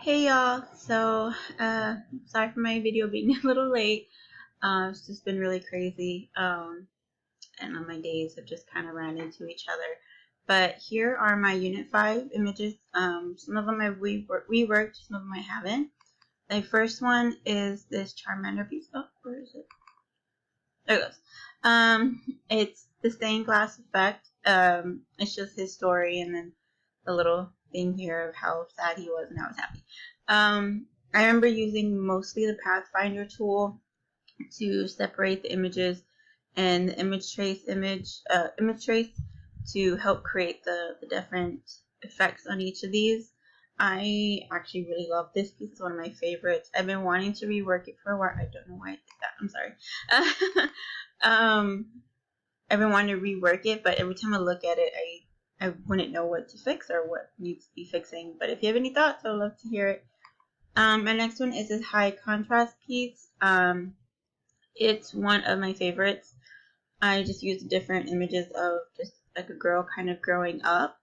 Hey y'all, sorry for my video being a little late. It's just been really crazy, and on my days have just kind of ran into each other. But here are my Unit 5 images. Some of them I've reworked, some of them I haven't. The first one is this Charmander piece. Oh, where is it? There it goes. It's the stained glass effect. It's just his story and then the little thing here of how sad he was and how he's happy. I remember using mostly the Pathfinder tool to separate the images and the image trace to help create the different effects on each of these. I actually really love this piece. It's one of my favorites. I've been wanting to rework it for a while. I don't know why I did that. I'm sorry. I've been wanting to rework it, but every time I look at it, I wouldn't know what to fix or what needs to be fixing. But if you have any thoughts, I would love to hear it. My next one is this high contrast piece. It's one of my favorites. I just used different images of just like a girl kind of growing up.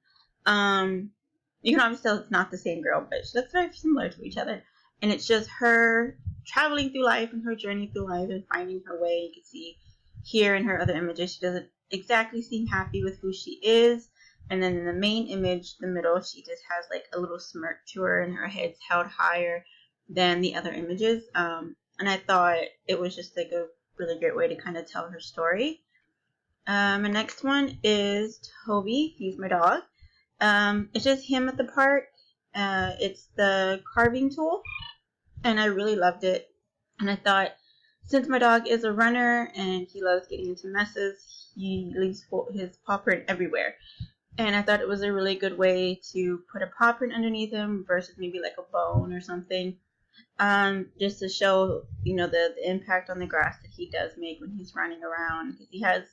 You can obviously tell it's not the same girl, but she looks very similar to each other. And it's just her traveling through life and her journey through life and finding her way. You can see here in her other images, she doesn't exactly seem happy with who she is. And then in the main image, the middle, she just has like a little smirk to her and her head's held higher than the other images. And I thought it was just like a really great way to kind of tell her story. My next one is Toby. He's my dog. It's just him at the park. It's the carving tool, and I really loved it. And I thought, since my dog is a runner and he loves getting into messes, he leaves his paw print everywhere. And I thought it was a really good way to put a paw print underneath him versus maybe like a bone or something. Just to show, the impact on the grass that he does make when he's running around. Because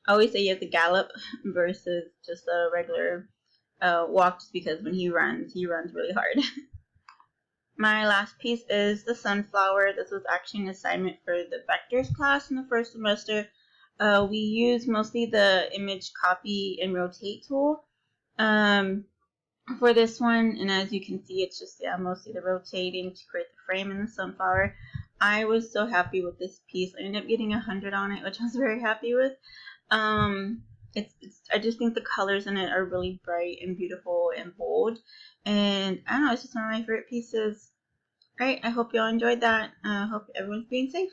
I always say he has a gallop versus just a regular walk, just because when he runs really hard. My last piece is the sunflower. This was actually an assignment for the vectors class in the first semester. We use mostly the image copy and rotate tool for this one, and as you can see, it's just mostly the rotating to create the frame and the sunflower. I was so happy with this piece. I ended up getting 100 on it, which I was very happy with. I just think the colors in it are really bright and beautiful and bold, and I don't know, it's just one of my favorite pieces. Alright, I hope y'all enjoyed that. I hope everyone's being safe.